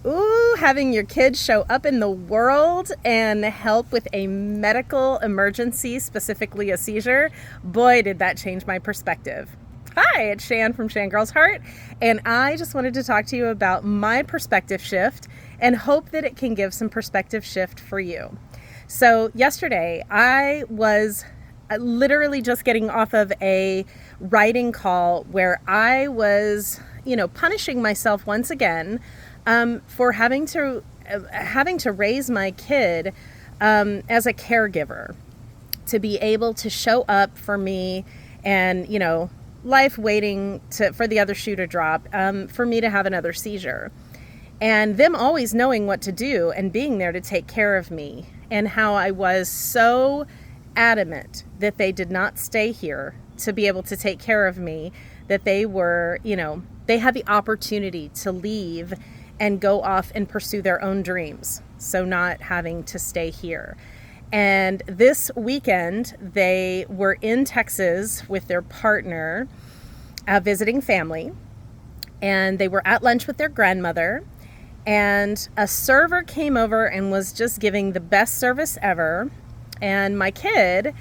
Ooh, having your kids show up in the world and help with a medical emergency, specifically a seizure. Boy, did that change my perspective. Hi, it's Shan from Shan Girl's Heart, and I just wanted to talk to you about my perspective shift and hope that it can give some perspective shift for you. So yesterday, I was literally just getting off of a writing call where I was, punishing myself once again for having to raise my kid as a caregiver, to be able to show up for me, and life waiting for the other shoe to drop, for me to have another seizure, and them always knowing what to do and being there to take care of me, and how I was so adamant that they did not stay here to be able to take care of me, that they were, they had the opportunity to leave and go off and pursue their own dreams, so not having to stay here. And this weekend, they were in Texas with their partner, visiting family, and they were at lunch with their grandmother, and a server came over and was just giving the best service ever. And my kid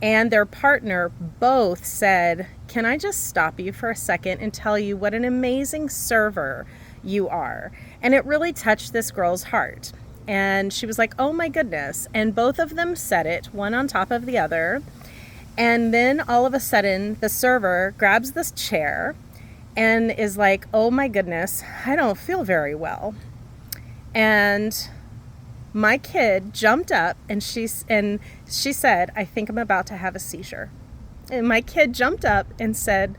and their partner both said, "Can I just stop you for a second and tell you what an amazing server you are?" And it really touched this girl's heart. And she was like, "Oh my goodness." And both of them said it, one on top of the other. And then all of a sudden, the server grabs this chair and is like, "Oh my goodness, I don't feel very well." And my kid jumped up and she said, "I think I'm about to have a seizure." And my kid jumped up and said,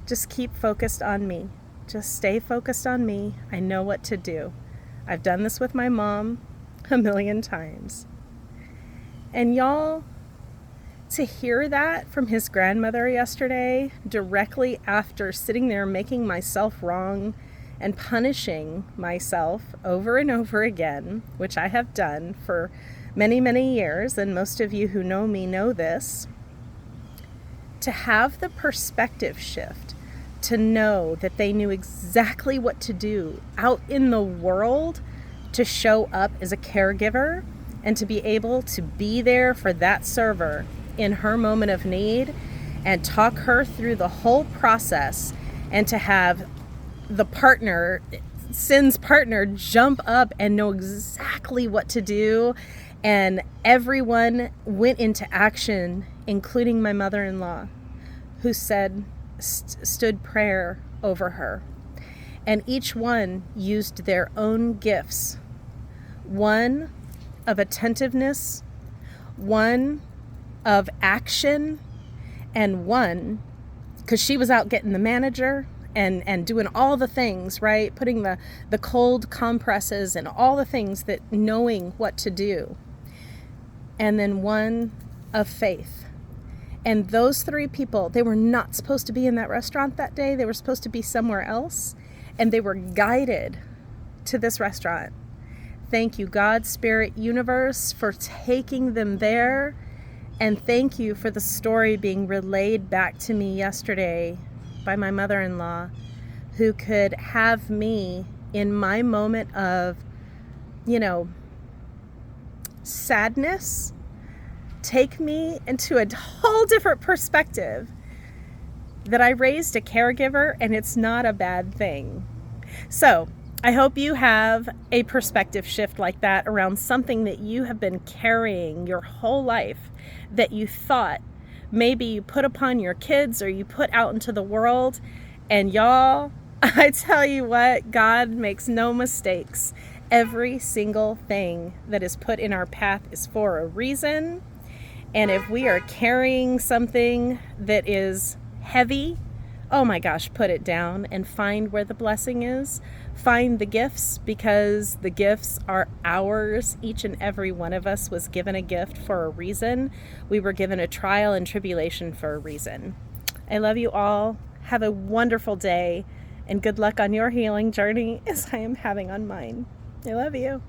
"Just keep focused on me. Just stay focused on me. I know what to do. I've done this with my mom a million times." And y'all, to hear that from his grandmother yesterday, directly after sitting there making myself wrong and punishing myself over and over again, which I have done for many, many years, and most of you who know me know this, to have the perspective shift, to know that they knew exactly what to do out in the world to show up as a caregiver and to be able to be there for that server in her moment of need and talk her through the whole process, and to have the partner, Sin's partner, jump up and know exactly what to do. And everyone went into action, including my mother-in-law, who stood prayer over her. And each one used their own gifts, one of attentiveness, one of action, and one, because she was out getting the manager and doing all the things, right? Putting the cold compresses and all the things, that knowing what to do. And then one of faith. And those three people, they were not supposed to be in that restaurant that day. They were supposed to be somewhere else. And they were guided to this restaurant. Thank you, God, Spirit, Universe, for taking them there. And thank you for the story being relayed back to me yesterday by my mother-in-law, who could have me in my moment of, sadness, take me into a whole different perspective, that I raised a caregiver and it's not a bad thing. So I hope you have a perspective shift like that around something that you have been carrying your whole life, that you thought maybe you put upon your kids or you put out into the world. And y'all, I tell you what, God makes no mistakes. Every single thing that is put in our path is for a reason. And if we are carrying something that is heavy, oh my gosh, put it down and find where the blessing is. Find the gifts, because the gifts are ours. Each and every one of us was given a gift for a reason. We were given a trial and tribulation for a reason. I love you all. Have a wonderful day, and good luck on your healing journey as I am having on mine. I love you.